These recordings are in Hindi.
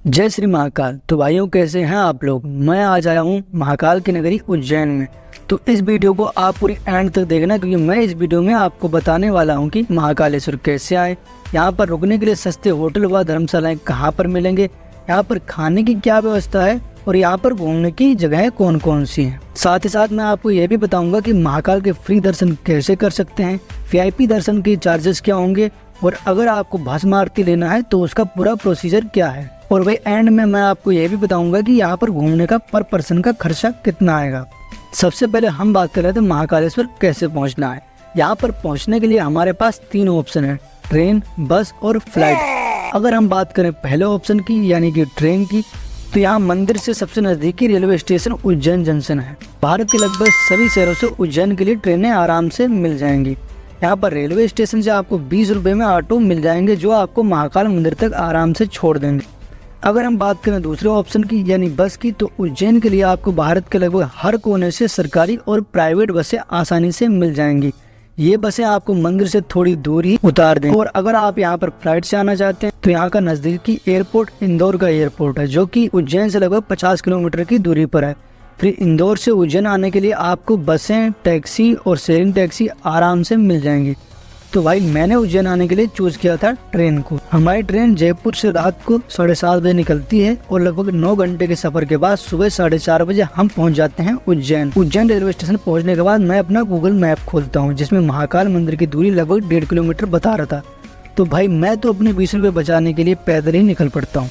जय श्री महाकाल। तो भाइयों कैसे हैं आप लोग। मैं आज आया हूँ महाकाल की नगरी उज्जैन में। तो इस वीडियो को आप पूरी एंड तक देखना, क्योंकि मैं इस वीडियो में आपको बताने वाला हूँ कि महाकालेश्वर कैसे आए, यहाँ पर रुकने के लिए सस्ते होटल व धर्मशालाएं कहाँ पर मिलेंगे, यहाँ पर खाने की क्या व्यवस्था है और यहाँ पर घूमने की जगहें कौन कौन सी हैं। साथ ही साथ मैं आपको यह भी बताऊंगा कि महाकाल के फ्री दर्शन कैसे कर सकते हैं, वीआईपी दर्शन के चार्जेस क्या होंगे और अगर आपको भस्म आरती लेना है तो उसका पूरा प्रोसीजर क्या है। और भाई एंड में मैं आपको यह भी बताऊंगा कि यहाँ पर घूमने का पर पर्सन का खर्चा कितना आएगा। सबसे पहले हम बात कर रहे थे महाकालेश्वर कैसे पहुँचना है। यहाँ पर पहुँचने के लिए हमारे पास 3 ऑप्शन है, ट्रेन, बस और फ्लाइट। अगर हम बात करें पहले ऑप्शन की यानी कि ट्रेन की, तो यहाँ मंदिर से सबसे नजदीकी रेलवे स्टेशन उज्जैन जंक्शन है। भारत के लगभग सभी शहरों से उज्जैन के लिए ट्रेनें आराम से मिल जाएंगी। यहाँ पर रेलवे स्टेशन से आपको 20 रुपए में ऑटो मिल जाएंगे जो आपको महाकाल मंदिर तक आराम से छोड़ देंगे। अगर हम बात करें दूसरे ऑप्शन की यानी बस की, तो उज्जैन के लिए आपको भारत के लगभग हर कोने से सरकारी और प्राइवेट बसें आसानी से मिल जाएंगी। ये बसें आपको मंदिर से थोड़ी दूर ही उतार देंगे। और अगर आप यहाँ पर फ्लाइट से आना चाहते हैं तो यहाँ का नजदीकी एयरपोर्ट इंदौर का एयरपोर्ट है, जो कि उज्जैन से लगभग 50 किलोमीटर की दूरी पर है। फिर इंदौर से उज्जैन आने के लिए आपको बसें, टैक्सी और शेयरिंग टैक्सी आराम से मिल जाएंगी। तो भाई मैंने उज्जैन आने के लिए चूज किया था ट्रेन को। हमारी ट्रेन जयपुर से रात को 7:30 बजे निकलती है और लगभग 9 घंटे के सफर के बाद सुबह 4:30 बजे हम पहुंच जाते हैं उज्जैन। उज्जैन रेलवे स्टेशन पहुंचने के बाद मैं अपना गूगल मैप खोलता हूं, जिसमें महाकाल मंदिर की दूरी लगभग 1.5 किलोमीटर बता रहा था। तो भाई मैं तो अपने 20 रुपए बचाने के लिए पैदल ही निकल पड़ता हूँ।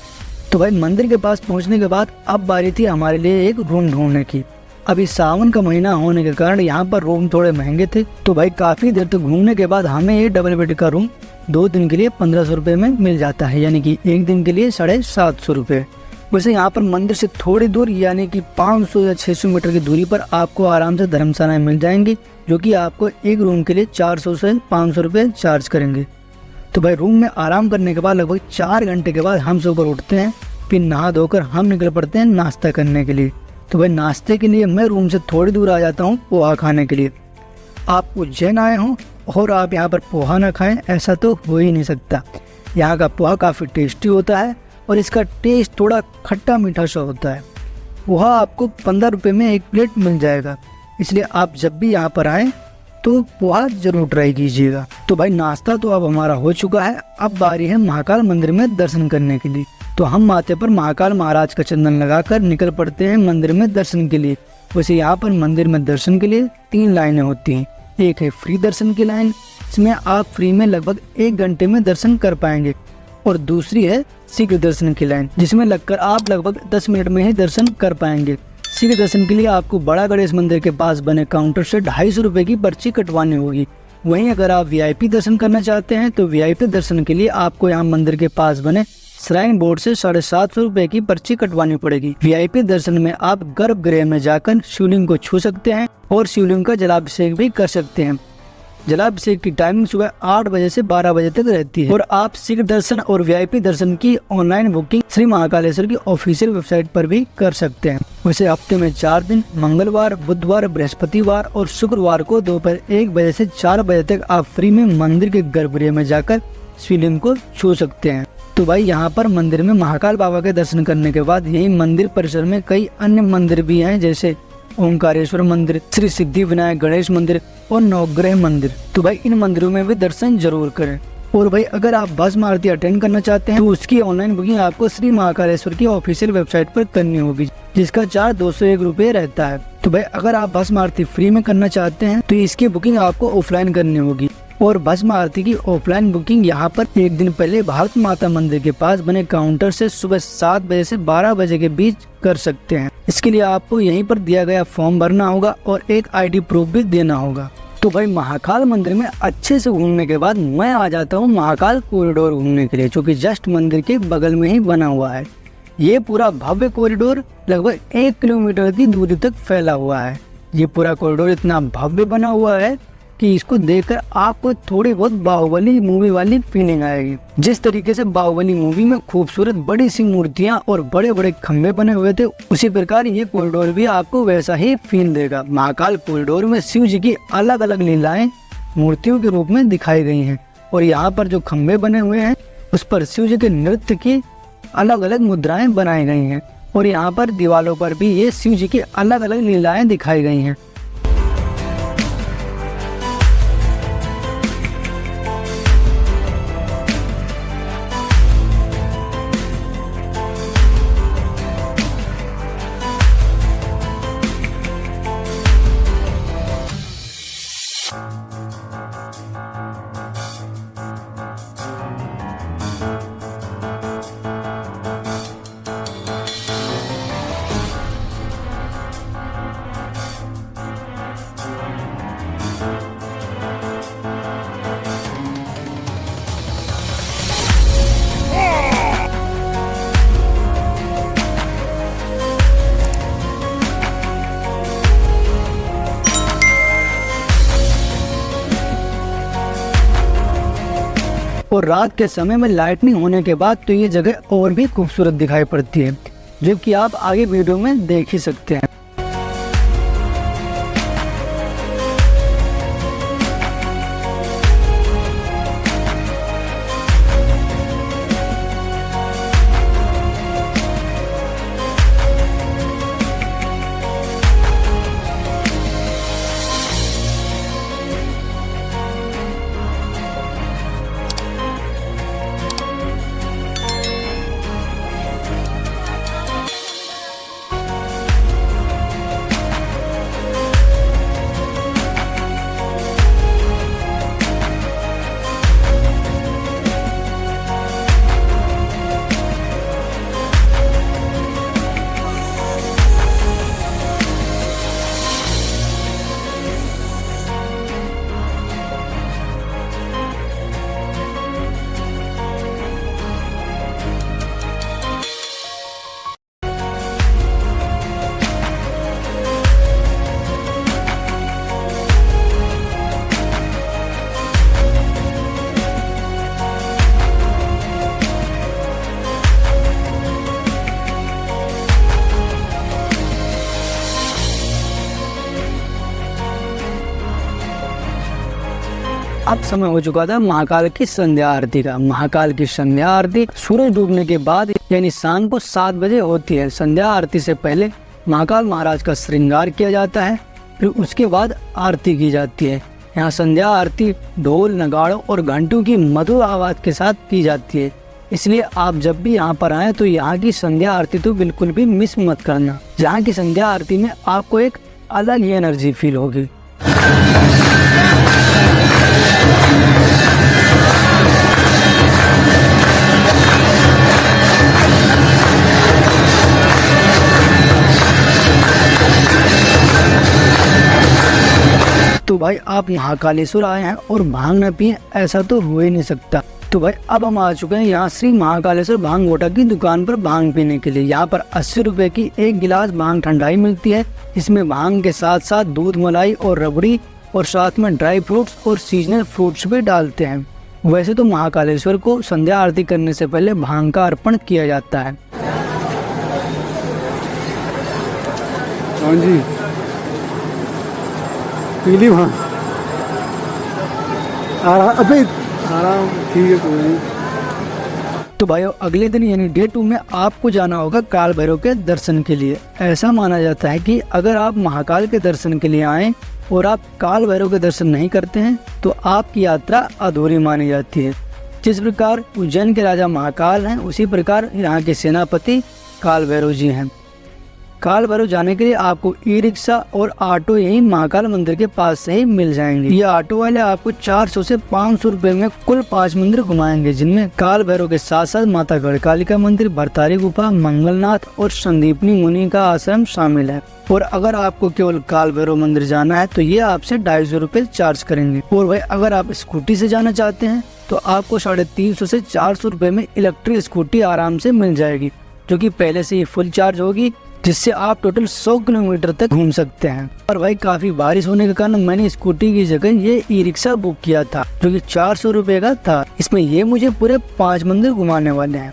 तो भाई मंदिर के पास पहुँचने के बाद अब बारी थी हमारे लिए एक रूम ढूंढने की। अभी सावन का महीना होने के कारण यहाँ पर रूम थोड़े महंगे थे। तो भाई काफी देर तक घूमने के बाद हमें ये डबल बेड का रूम 2 दिन के लिए 1500 रुपए में मिल जाता है, यानी कि 1 दिन के लिए 750 रुपए। वैसे यहाँ पर मंदिर से थोड़ी दूर यानी कि 500 या 600 मीटर की दूरी पर आपको आराम से धर्मशालाएं मिल जाएंगी, जो कि आपको एक रूम के लिए 400 से 500 रुपए चार्ज करेंगे। तो भाई रूम में आराम करने के बाद लगभग 4 घंटे के बाद हम सुबह उठते हैं, फिर नहा धोकर हम निकल पड़ते हैं नाश्ता करने के लिए। तो भाई नाश्ते के लिए मैं रूम से थोड़ी दूर आ जाता हूँ पोहा खाने के लिए। आप उज्जैन आए हों और आप यहाँ पर पोहा ना खाएं, ऐसा तो हो ही नहीं सकता। यहाँ का पोहा काफ़ी टेस्टी होता है और इसका टेस्ट थोड़ा खट्टा मीठा सा होता है। पोहा आपको 15 रुपये में 1 प्लेट मिल जाएगा, इसलिए आप जब भी यहाँ पर आएँ तो पोहा जरूर ट्राई कीजिएगा। तो भाई नाश्ता तो अब हमारा हो चुका है, अब बारी है महाकाल मंदिर में दर्शन करने के लिए। तो हम माथे पर महाकाल महाराज का चंदन लगाकर निकल पड़ते हैं मंदिर में दर्शन के लिए। वैसे यहाँ पर मंदिर में दर्शन के लिए 3 लाइनें होती हैं। एक है फ्री दर्शन की लाइन, इसमें आप फ्री में लगभग 1 घंटे में दर्शन कर पाएंगे, और दूसरी है शीघ्र दर्शन की लाइन, जिसमें लगकर आप लगभग 10 मिनट में ही दर्शन कर पाएंगे। शीघ्र दर्शन के लिए आपको बड़ा गणेश मंदिर के पास बने काउंटर से 250 रुपए की पर्ची कटवानी होगी। वहीं अगर आप वीआईपी दर्शन करना चाहते हैं तो वीआईपी दर्शन के लिए आपको यहाँ मंदिर के पास बने श्राइन बोर्ड से 750 रुपए की पर्ची कटवानी पड़ेगी। वीआईपी दर्शन में आप गर्भगृह में जाकर शिवलिंग को छू सकते हैं और शिवलिंग का जलाभिषेक भी कर सकते हैं। जलाभिषेक की टाइमिंग सुबह 8 बजे से 12 बजे तक रहती है। और आप शीघ्र दर्शन और वीआईपी दर्शन की ऑनलाइन बुकिंग श्री महाकालेश्वर की ऑफिशियल वेबसाइट पर भी कर सकते हैं। वैसे हफ्ते में 4 दिन मंगलवार, बुधवार, बृहस्पतिवार और शुक्रवार को दोपहर 1 बजे से 4 बजे तक आप फ्री में मंदिर के गर्भगृह में जाकर शिवलिंग को छू सकते हैं। तो भाई यहाँ पर मंदिर में महाकाल बाबा के दर्शन करने के बाद यही मंदिर परिसर में कई अन्य मंदिर भी हैं, जैसे ओंकारेश्वर मंदिर, श्री सिद्धि विनायक गणेश मंदिर और नवग्रह मंदिर। तो भाई इन मंदिरों में भी दर्शन जरूर करें। और भाई अगर आप भस्म आरती अटेंड करना चाहते हैं तो उसकी ऑनलाइन बुकिंग आपको श्री महाकालेश्वर की ऑफिशियल वेबसाइट पर करनी होगी, जिसका चार्ज 201 रुपये रहता है। तो भाई अगर आप भस्म आरती फ्री में करना चाहते हैं तो इसकी बुकिंग आपको ऑफलाइन करनी होगी। और भस्म आरती की ऑफलाइन बुकिंग यहाँ पर 1 दिन पहले भारत माता मंदिर के पास बने काउंटर से सुबह 7 बजे से 12 बजे के बीच कर सकते हैं। इसके लिए आपको यहीं पर दिया गया फॉर्म भरना होगा और एक ID प्रूफ भी देना होगा। तो भाई महाकाल मंदिर में अच्छे से घूमने के बाद मैं आ जाता हूँ महाकाल कॉरिडोर घूमने के लिए, जो कि जस्ट मंदिर के बगल में ही बना हुआ है। ये पूरा भव्य कॉरिडोर लगभग 1 किलोमीटर की दूरी तक फैला हुआ है। ये पूरा कॉरिडोर इतना भव्य बना हुआ है कि इसको देखकर आपको थोड़ी बहुत बाहुबली मूवी वाली फीलिंग आएगी। जिस तरीके से बाहुबली मूवी में खूबसूरत बड़ी सी मूर्तियां और बड़े बड़े खंभे बने हुए थे, उसी प्रकार ये कॉरिडोर भी आपको वैसा ही फील देगा। महाकाल कॉरिडोर में शिव जी की अलग अलग लीलाएं मूर्तियों के रूप में दिखाई गई हैं और यहाँ पर जो खंभे बने हुए हैं उस पर शिव जी के नृत्य की अलग अलग मुद्राएं बनाई गई हैं और यहाँ पर दीवारों पर भी ये शिव जी की अलग अलग लीलाएं दिखाई गई हैं। और रात के समय में लाइटनिंग होने के बाद तो ये जगह और भी खूबसूरत दिखाई पड़ती है, जो कि आप आगे वीडियो में देख ही सकते हैं। अब समय हो चुका था महाकाल की संध्या आरती का। महाकाल की संध्या आरती सूरज डूबने के बाद यानी शाम को 7 बजे होती है। संध्या आरती से पहले महाकाल महाराज का श्रृंगार किया जाता है, फिर उसके बाद आरती की जाती है। यहाँ संध्या आरती ढोल, नगाड़ों और घंटों की मधुर आवाज के साथ की जाती है। इसलिए आप जब भी यहाँ पर आए तो यहाँ की संध्या आरती तो बिल्कुल भी मिस मत करना। जहाँ की संध्या आरती में आपको एक अलग ही एनर्जी फील होगी। तो भाई आप महाकालेश्वर आए हैं और भांग न पिए, ऐसा तो हो ही नहीं सकता। तो भाई अब हम आ चुके हैं यहाँ श्री महाकालेश्वर भांग गोटा की दुकान पर भांग पीने के लिए। यहाँ पर 80 रुपए की एक गिलास भांग ठंडाई मिलती है। इसमें भांग के साथ साथ दूध, मलाई और रबड़ी और साथ में ड्राई फ्रूट्स और सीजनल फ्रूट्स भी डालते हैं। वैसे तो महाकालेश्वर को संध्या आरती करने से पहले भांग का अर्पण किया जाता है। हाँ जी, पीली भांग आराम, ठीक है, कोई नहीं। तो भाइयों अगले दिन यानी डे 2 में आपको जाना होगा काल भैरव के दर्शन के लिए। ऐसा माना जाता है कि अगर आप महाकाल के दर्शन के लिए आएं और आप काल भैरव के दर्शन नहीं करते हैं तो आपकी यात्रा अधूरी मानी जाती है। जिस प्रकार उज्जैन के राजा महाकाल हैं, उसी प्रकार यहाँ के सेनापति काल भैरव जी हैं। काल भैरव जाने के लिए आपको ई रिक्शा और ऑटो यही महाकाल मंदिर के पास से ही मिल जाएंगे। ये ऑटो वाले आपको 400 से 500 रुपए में कुल 5 मंदिर घुमाएंगे, जिनमें काल भैरव के साथ साथ माता गढ़कालिका मंदिर, भरतारी गुफा, मंगलनाथ और संदीपनी मुनि का आश्रम शामिल है। और अगर आपको केवल काल भैरव मंदिर जाना है तो ये आपसे 250 रुपए चार्ज करेंगे। और भाई अगर आप स्कूटी से जाना चाहते हैं तो आपको 350 से 400 रुपए में इलेक्ट्रिक स्कूटी आराम से मिल जाएगी, जो कि पहले से ही फुल चार्ज होगी, जिससे आप टोटल 100 किलोमीटर तक घूम सकते हैं। और भाई काफी बारिश होने के कारण मैंने स्कूटी की जगह ये ई रिक्शा बुक किया था, जो कि 400 रुपए का था। इसमें ये मुझे पूरे 5 मंदिर घुमाने वाले हैं।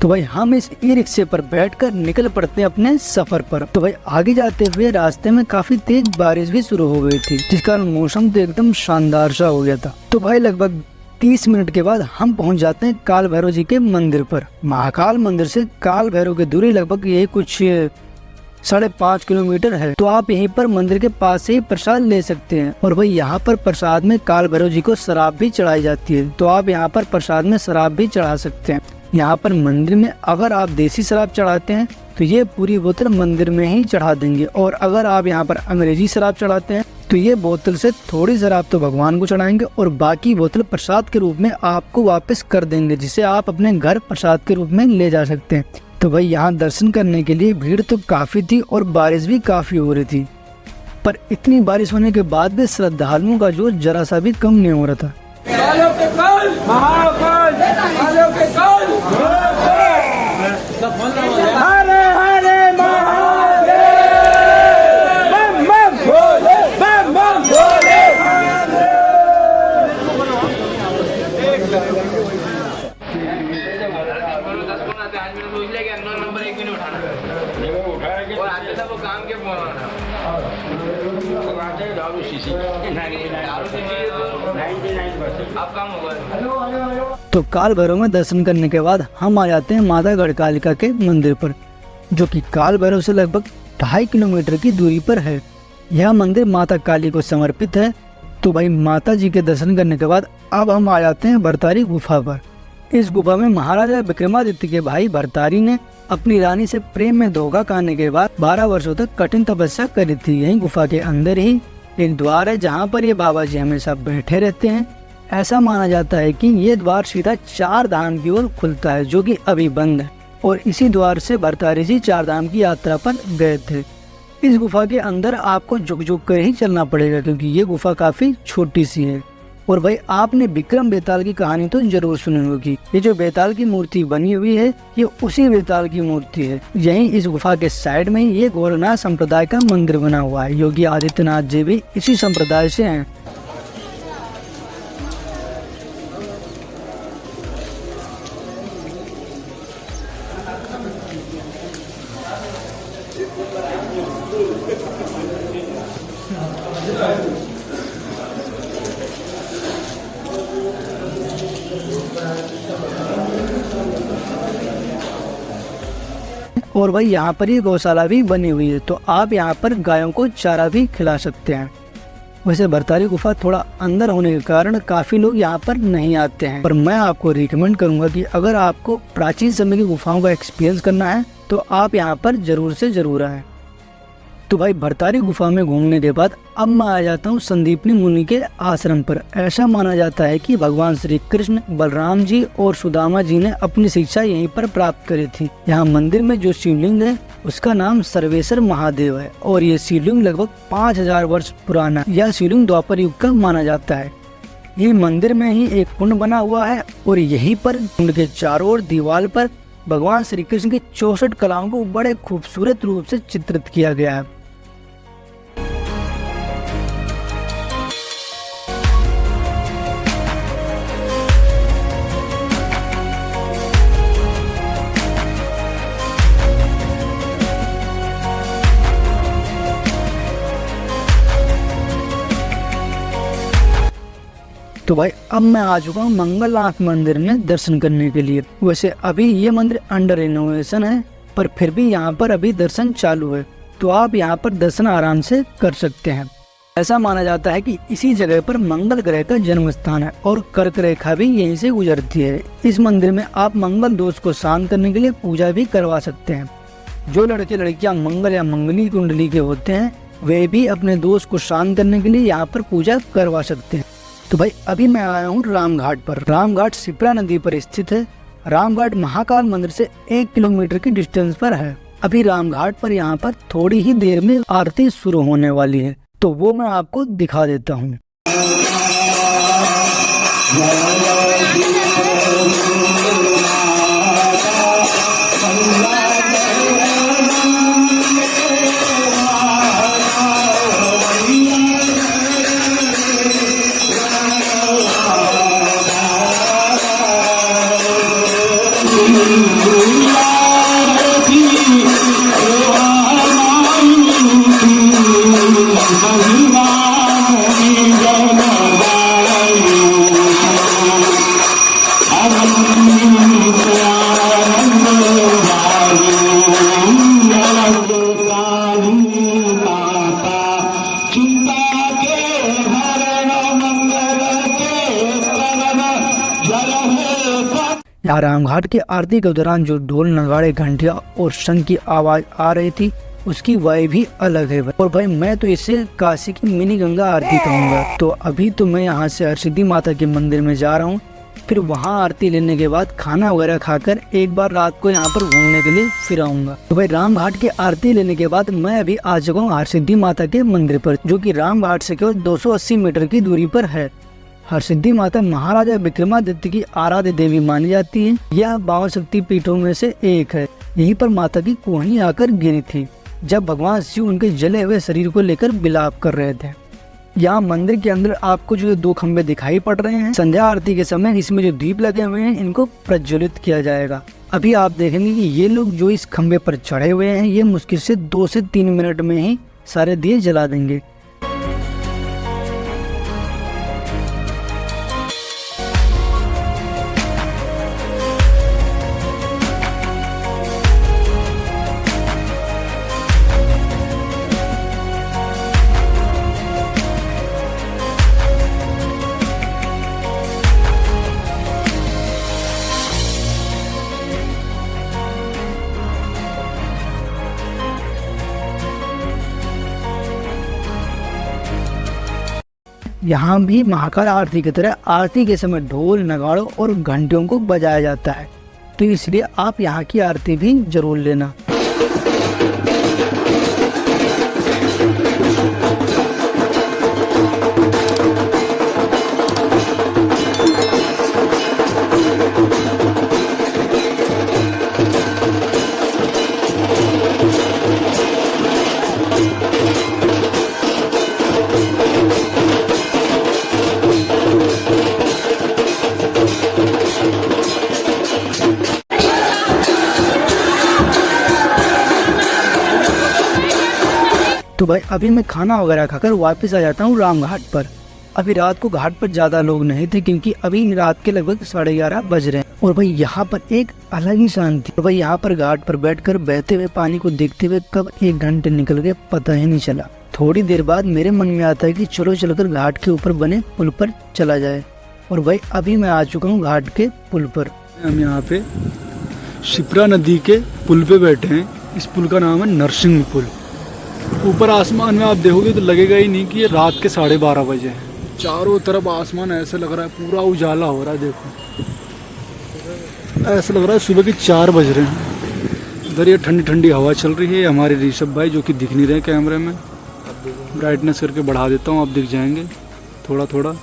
तो भाई हम इस ई रिक्शे पर बैठकर निकल पड़ते हैं अपने सफर पर। तो भाई आगे जाते हुए रास्ते में काफी तेज बारिश भी शुरू हो गई थी, जिस कारण मौसम तो एकदम शानदार सा हो गया था। तो भाई लगभग 30 मिनट के बाद हम पहुंच जाते हैं काल भैरव जी के मंदिर पर। महाकाल मंदिर से काल भैरव की दूरी लगभग यही कुछ 5.5 किलोमीटर है। तो आप यहीं पर मंदिर के पास से ही प्रसाद ले सकते हैं। और भाई यहाँ पर प्रसाद में काल भैरव जी को शराब भी चढ़ाई जाती है, तो आप यहाँ पर प्रसाद में शराब भी चढ़ा सकते हैं। यहाँ पर मंदिर में अगर आप देसी शराब चढ़ाते हैं तो ये पूरी बोतल मंदिर में ही चढ़ा देंगे, और अगर आप यहाँ पर अंग्रेजी शराब चढ़ाते हैं तो ये बोतल से थोड़ी शराब तो भगवान को चढ़ाएंगे और बाकी बोतल प्रसाद के रूप में आपको वापस कर देंगे, जिसे आप अपने घर प्रसाद के रूप में ले जा सकते हैं। तो भाई यहाँ दर्शन करने के लिए भीड़ तो काफी थी और बारिश भी काफी हो रही थी, पर इतनी बारिश होने के बाद भी श्रद्धालुओं का जोश जरा सा भी कम नहीं हो रहा था। तो काल भैरव में दर्शन करने के बाद हम आ जाते हैं माता गढ़कालिका के मंदिर पर, जो कि काल भैरव से लगभग 2.5 किलोमीटर की दूरी पर है। यह मंदिर माता काली को समर्पित है। तो भाई माता जी के दर्शन करने के बाद अब हम आ जाते हैं भरतारी गुफा पर। इस गुफा में महाराजा विक्रमादित्य के भाई भरतारी ने अपनी रानी से प्रेम में धोखा खाने के बाद 12 वर्षों तक कठिन तपस्या करी थी। यही गुफा के अंदर ही एक द्वार है जहाँ पर ये बाबा जी हमेशा बैठे रहते हैं। ऐसा माना जाता है कि ये द्वार सीधा 4 धाम की ओर खुलता है, जो कि अभी बंद है, और इसी द्वार से भरतारी जी 4 धाम की यात्रा पर गए थे। इस गुफा के अंदर आपको झुक झुक कर ही चलना पड़ेगा, क्योंकि ये गुफा काफी छोटी सी है। और भाई आपने विक्रम बेताल की कहानी तो जरूर सुनी होगी। ये जो बेताल की मूर्ति बनी हुई है ये उसी बेताल की मूर्ति है। यहीं इस गुफा के साइड में ये गोरखनाथ संप्रदाय का मंदिर बना हुआ है। योगी आदित्यनाथ जी भी इसी संप्रदाय से हैं। और भाई यहाँ पर ये गौशाला भी बनी हुई है, तो आप यहाँ पर गायों को चारा भी खिला सकते हैं। वैसे भरतारी गुफा थोड़ा अंदर होने के कारण काफी लोग यहाँ पर नहीं आते हैं, पर मैं आपको रिकमेंड करूंगा कि अगर आपको प्राचीन समय की गुफाओं का एक्सपीरियंस करना है तो आप यहाँ पर जरूर से जरूर आए। तो भाई भरतारी गुफा में घूमने के बाद अब मैं आ जाता हूँ संदीपनी मुनि के आश्रम पर। ऐसा माना जाता है कि भगवान श्री कृष्ण, बलराम जी और सुदामा जी ने अपनी शिक्षा यहीं पर प्राप्त करी थी। यहाँ मंदिर में जो शिवलिंग है उसका नाम सर्वेश्वर महादेव है, और ये शिवलिंग लगभग 5000 वर्ष पुराना। यह शिवलिंग द्वापर युग का माना जाता है। ये मंदिर में ही एक कुंड बना हुआ है, और यहीं पर कुंड के चारों ओर दीवार पर भगवान श्री कृष्ण की 64 कलाओं को बड़े खूबसूरत रूप से चित्रित किया गया है। तो भाई अब मैं आ चुका हूँ मंगलनाथ मंदिर में दर्शन करने के लिए। वैसे अभी ये मंदिर अंडर रिनोवेशन है, पर फिर भी यहाँ पर अभी दर्शन चालू है, तो आप यहाँ पर दर्शन आराम से कर सकते हैं। ऐसा माना जाता है कि इसी जगह पर मंगल ग्रह का जन्म स्थान है, और कर्क रेखा भी यहीं से गुजरती है। इस मंदिर में आप मंगल दोष को शांत करने के लिए पूजा भी करवा सकते हैं। जो लड़के लड़कियां मंगल या मंगली कुंडली के होते हैं वे भी अपने दोष को शांत करने के लिए यहाँ पर पूजा करवा सकते हैं। तो भाई अभी मैं आया हूँ रामघाट पर। रामघाट शिप्रा नदी पर स्थित है। रामघाट महाकाल मंदिर से 1 किलोमीटर की डिस्टेंस पर है। अभी रामघाट पर यहाँ पर थोड़ी ही देर में आरती शुरू होने वाली है, तो वो मैं आपको दिखा देता हूँ। घाट की आरती के दौरान जो ढोल नगाड़े घंटियां और शंख की आवाज आ रही थी उसकी वाइब भी अलग है भाई। और भाई मैं तो इसे काशी की मिनी गंगा आरती कहूँगा। तो अभी तो मैं यहाँ से हरसिद्धि माता के मंदिर में जा रहा हूँ, फिर वहाँ आरती लेने के बाद खाना वगैरह खाकर एक बार रात को यहाँ पर घूमने के लिए फिर आऊंगा। तो भाई राम घाट की आरती लेने के बाद मैं अभी आ चुका हूँ हरसिद्धि माता के मंदिर पर, जो कि राम घाट से केवल 280 मीटर की दूरी पर है। हरसिद्धि माता महाराजा विक्रमादित्य की आराध्य देवी मानी जाती है। यह 52 शक्ति पीठों में से एक है। यहीं पर माता की कोहनी आकर गिरी थी जब भगवान शिव उनके जले हुए शरीर को लेकर विलाप कर रहे थे। यहाँ मंदिर के अंदर आपको जो 2 खंबे दिखाई पड़ रहे हैं, संध्या आरती के समय इसमें जो दीप लगे हुए हैं इनको प्रज्वलित किया जाएगा। अभी आप देखेंगे कि ये लोग जो इस खंबे पर चढ़े हुए हैं ये मुश्किल से 2 से 3 मिनट में ही सारे दिए जला देंगे। यहाँ भी महाकाल आरती की तरह आरती के समय ढोल नगाड़ों और घंटियों को बजाया जाता है, तो इसलिए आप यहाँ की आरती भी जरूर लेना। तो भाई अभी मैं खाना वगैरह खाकर वापस आ जाता हूँ राम घाट पर। अभी रात को घाट पर ज्यादा लोग नहीं थे क्योंकि अभी रात के लगभग 11:30 बज रहे हैं। और भाई यहाँ पर एक अलग ही शांति। तो भाई यहाँ पर घाट पर बैठकर बहते हुए पानी को देखते हुए कब 1 घंटे निकल गए पता ही नहीं चला। थोड़ी देर बाद मेरे मन में आता है कि चलो चलकर घाट के ऊपर बने पुल पर चला जाए। और भाई अभी मैं आ चुका हूँ घाट के पुल पर। हम यहाँ पे शिप्रा नदी के पुल पे बैठे हैं। इस पुल का नाम है नरसिंह पुल। ऊपर आसमान में आप देखोगे तो लगेगा ही नहीं कि ये रात के 12:30 बजे हैं। चारों तरफ आसमान ऐसे लग रहा है पूरा उजाला हो रहा है। देखो ऐसा लग रहा है सुबह के 4 बज रहे हैं। इधर ये ठंडी ठंडी हवा चल रही है। हमारे ऋषभ भाई जो कि दिख नहीं रहे कैमरे में, ब्राइटनेस करके बढ़ा देता हूँ, आप दिख जाएंगे थोड़ा थोड़ा।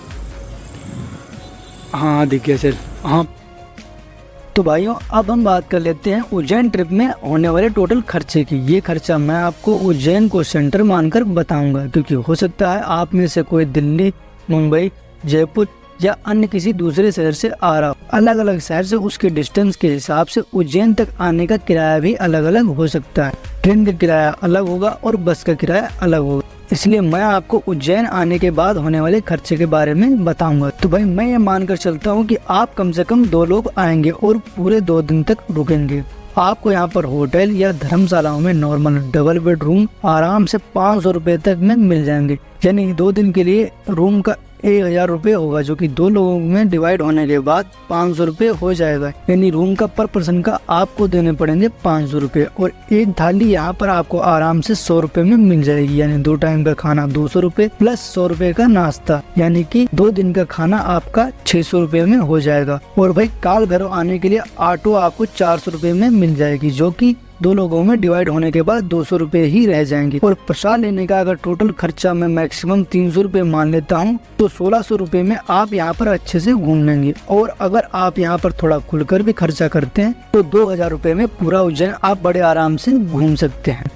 हाँ दिख गया, चल हाँ। तो भाइयों अब हम बात कर लेते हैं उज्जैन ट्रिप में होने वाले टोटल खर्चे की। ये खर्चा मैं आपको उज्जैन को सेंटर मानकर बताऊंगा, क्योंकि हो सकता है आप में से कोई दिल्ली, मुंबई, जयपुर या अन्य किसी दूसरे शहर से आ रहा हो। अलग अलग शहर से उसके डिस्टेंस के हिसाब से उज्जैन तक आने का किराया भी अलग अलग हो सकता है। ट्रेन का किराया अलग होगा और बस का किराया अलग होगा। इसलिए मैं आपको उज्जैन आने के बाद होने वाले खर्चे के बारे में बताऊंगा। तो भाई मैं ये मानकर चलता हूँ कि आप कम से कम 2 लोग आएंगे और पूरे 2 दिन तक रुकेंगे। आपको यहाँ पर होटल या धर्मशालाओं में नॉर्मल डबल बेड रूम आराम से 500 रुपए तक में मिल जाएंगे। यानी 2 दिन के लिए रूम का 1000 रुपये होगा, जो कि 2 लोगों में डिवाइड होने के बाद 500 रुपये हो जाएगा। यानी रूम का पर पर्सन का आपको देने पड़ेंगे 500 रुपये। और एक थाली यहाँ पर आपको आराम से 100 रुपये में मिल जाएगी। यानी 2 टाइम का खाना 200 रुपये प्लस 100 रुपये का नाश्ता, यानी कि 2 दिन का खाना आपका 600 रुपये में हो जाएगा। और भाई काल भैरव आने के लिए ऑटो आपको 400 रुपये में मिल जाएगी, जो कि 2 लोगों में डिवाइड होने के बाद 200 रुपये ही रह जाएंगे। और प्रसाद लेने का अगर टोटल खर्चा मैं मैक्सिमम 300 रुपये मान लेता हूँ तो 1600 रुपये में आप यहाँ पर अच्छे से घूम लेंगे। और अगर आप यहाँ पर थोड़ा खुलकर भी खर्चा करते हैं तो 2000 रुपये में पूरा उज्जैन आप बड़े आराम से घूम सकते हैं।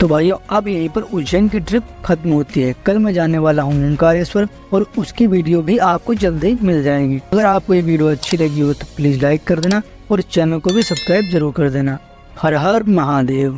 तो भाइयों अब यहीं पर उज्जैन की ट्रिप खत्म होती है। कल मैं जाने वाला हूँ ओंकारेश्वर और उसकी वीडियो भी आपको जल्द ही मिल जाएगी। अगर आपको ये वीडियो अच्छी लगी हो तो प्लीज लाइक कर देना और चैनल को भी सब्सक्राइब जरूर कर देना। हर हर महादेव।